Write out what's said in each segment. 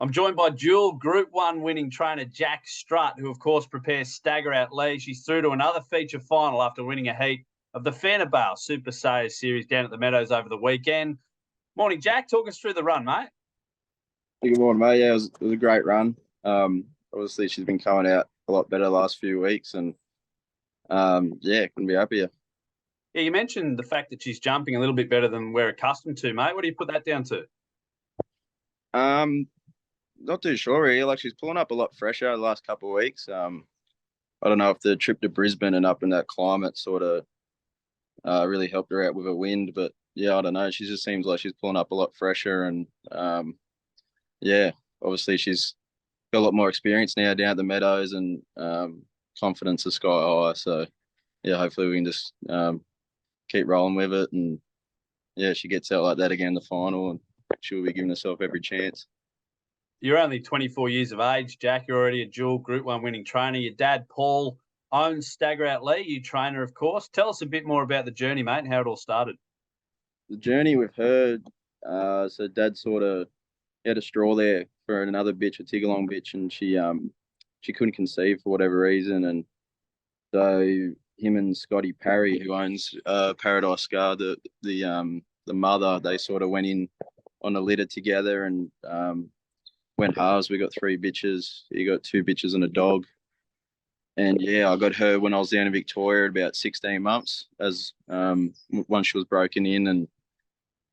I'm joined by dual Group 1 winning trainer Jack Strutt, who, of course, prepares Stagger Out Lee. She's through to another feature final after winning a heat of the Fanta Bale Super Sayers Series down at the Meadows over the weekend. Morning, Jack. Talk us through the run, mate. Good morning, mate. Yeah, it was a great run. Obviously, she's been coming out a lot better the last few weeks, and yeah, couldn't be happier. Yeah, you mentioned the fact that she's jumping a little bit better than we're accustomed to, mate. What do you put that down to? Not too sure really. Like she's pulling up a lot fresher the last couple of weeks. I don't know if the trip to Brisbane and up in that climate sort of really helped her out with a wind, but yeah, I don't know. She just seems like she's pulling up a lot fresher, and yeah, obviously she's got a lot more experience now down at the Meadows, and confidence is sky high. So yeah, hopefully we can just keep rolling with it, and yeah, she gets out like that again in the final, and she'll be giving herself every chance. You're only 24 years of age, Jack. You're already a dual Group 1 winning trainer. Your dad, Paul, owns Stagger Out Lee. You trainer, of course. Tell us a bit more about the journey, mate, and how it all started. The journey with her, so Dad sort of had a straw there for another bitch, a Tigalong bitch, and she couldn't conceive for whatever reason, and so him and Scotty Parry, who owns Paradise Scar, the mother, they sort of went in on a litter together and went halves. We got three bitches. He got two bitches and a dog. And yeah, I got her when I was down in Victoria at about 16 months, as once she was broken in, and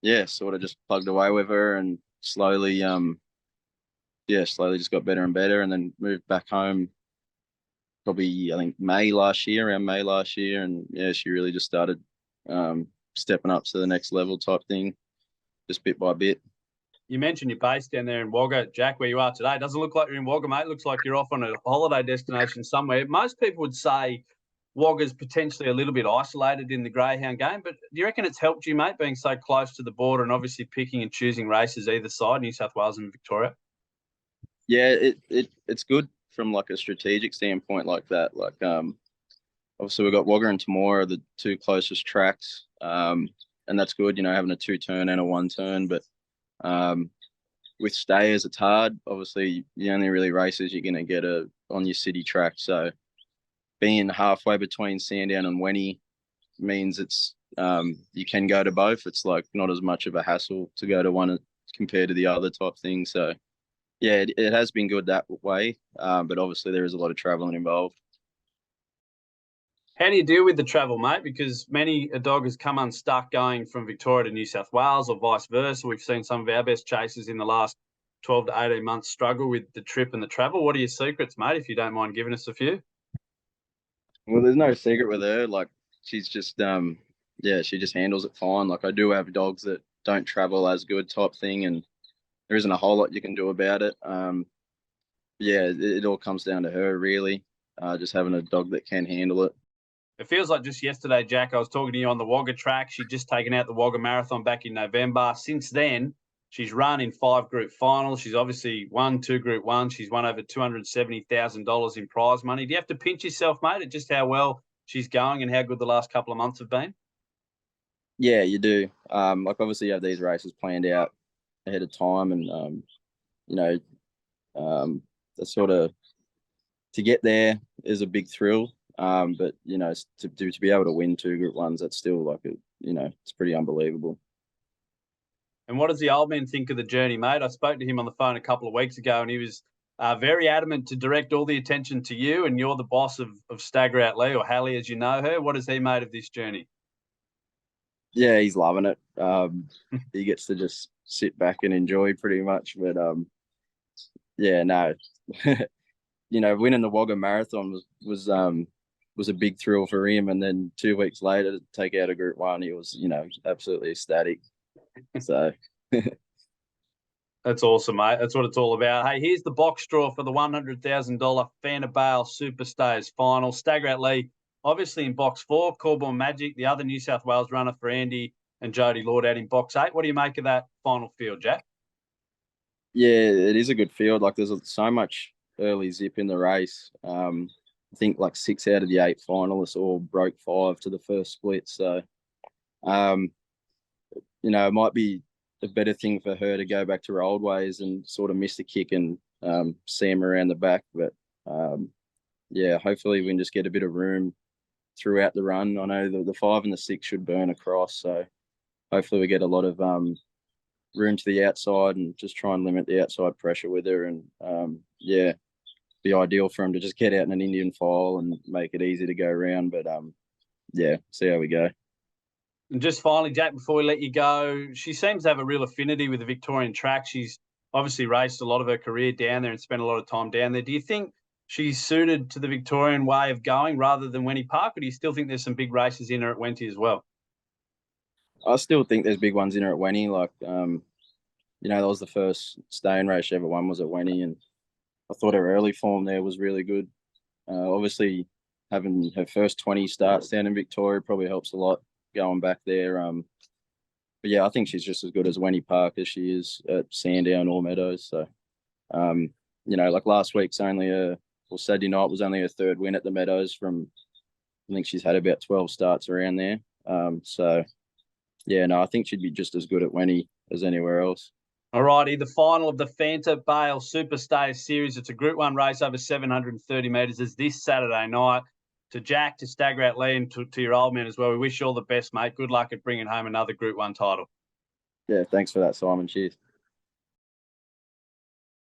yeah, sort of just plugged away with her and slowly, slowly just got better and better, and then moved back home. Probably I think around May last year, and yeah, she really just started stepping up to the next level type thing, just bit by bit. You mentioned you're based down there in Wagga, Jack, where you are today. It doesn't look like you're in Wagga, mate. It looks like you're off on a holiday destination somewhere. Most people would say Wagga's potentially a little bit isolated in the greyhound game, but do you reckon it's helped you, mate, being so close to the border and obviously picking and choosing races either side, New South Wales and Victoria? Yeah, it's good from like a strategic standpoint like that. Like obviously we've got Wagga and Temora, the two closest tracks. And that's good, having a 2-turn and a 1-turn, but with stayers, it's hard. Obviously, the only really races you're going to get are on your city track. So being halfway between Sandown and Wenny means it's you can go to both. It's like not as much of a hassle to go to one compared to the other type thing. So yeah, it has been good that way. But obviously there is a lot of traveling involved. How do you deal with the travel, mate? Because many a dog has come unstuck going from Victoria to New South Wales or vice versa. We've seen some of our best chasers in the last 12 to 18 months struggle with the trip and the travel. What are your secrets, mate, if you don't mind giving us a few? Well, there's no secret with her. Like she's just yeah, she just handles it fine. Like I do have dogs that don't travel as good type thing, and there isn't a whole lot you can do about it. Yeah, it all comes down to her really. Just having a dog that can handle it. It feels like just yesterday, Jack, I was talking to you on the Wagga track. She'd just taken out the Wagga Marathon back in November. Since then, she's run in 5 group finals. She's obviously won 2 group ones. She's won over $270,000 in prize money. Do you have to pinch yourself, mate, at just how well she's going and how good the last couple of months have been? Yeah, you do. Like obviously you have these races planned out ahead of time, and you know, the sort of to get there is a big thrill. But to be able to win 2 group ones, that's still like it's pretty unbelievable. And what does the old man think of the journey, mate? I spoke to him on the phone a couple of weeks ago, and he was very adamant to direct all the attention to you, and you're the boss of Stagger Out Lee, or Hallie as you know her. What has he made of this journey? Yeah, he's loving it. He gets to just sit back and enjoy pretty much. But yeah, no, winning the Wagga Marathon was a big thrill for him. And then 2 weeks later to take out a group one, he was absolutely ecstatic. So that's awesome, mate. That's what it's all about. Hey, here's the box draw for the $100,000 Fanta Bale Super Stayers final. Stagger Out Lee, obviously in box 4, Corborn Magic, the other New South Wales runner for Andy and Jody Lord out in box 8. What do you make of that final field, Jack? Yeah, it is a good field. Like there's so much early zip in the race. I think like 6 out of the 8 finalists all broke 5 to the first split. So, it might be the better thing for her to go back to her old ways and sort of miss the kick and see him around the back. But yeah, hopefully we can just get a bit of room throughout the run. I know the 5 and the 6 should burn across, so hopefully we get a lot of room to the outside and just try and limit the outside pressure with her. And yeah, be ideal for him to just get out in an Indian file and make it easy to go around. But yeah, see how we go. And just finally, Jack, before we let you go, she seems to have a real affinity with the Victorian track. She's obviously raced a lot of her career down there and spent a lot of time down there. Do you think she's suited to the Victorian way of going rather than Wenty Park, or do you still think there's some big races in her at Wenty as well? I still think there's big ones in her at Wenty. Like, you know, that was the first staying race she ever won was at Wenty, and I thought her early form there was really good. Obviously, having her first 20 starts down in Victoria probably helps a lot going back there. But yeah, I think she's just as good as Wenty Park as she is at Sandown or Meadows. So, you know, like last week's only Saturday night was only her 3rd win at the Meadows from, I think she's had about 12 starts around there. So yeah, no, I think she'd be just as good at Wenty as anywhere else. All righty, the final of the Fanta Bale Superstars Series. It's a Group 1 race over 730 metres. It's this Saturday night. To Jack, to Stagger Out Lee, and to your old man as well, we wish you all the best, mate. Good luck at bringing home another Group 1 title. Yeah, thanks for that, Simon. Cheers.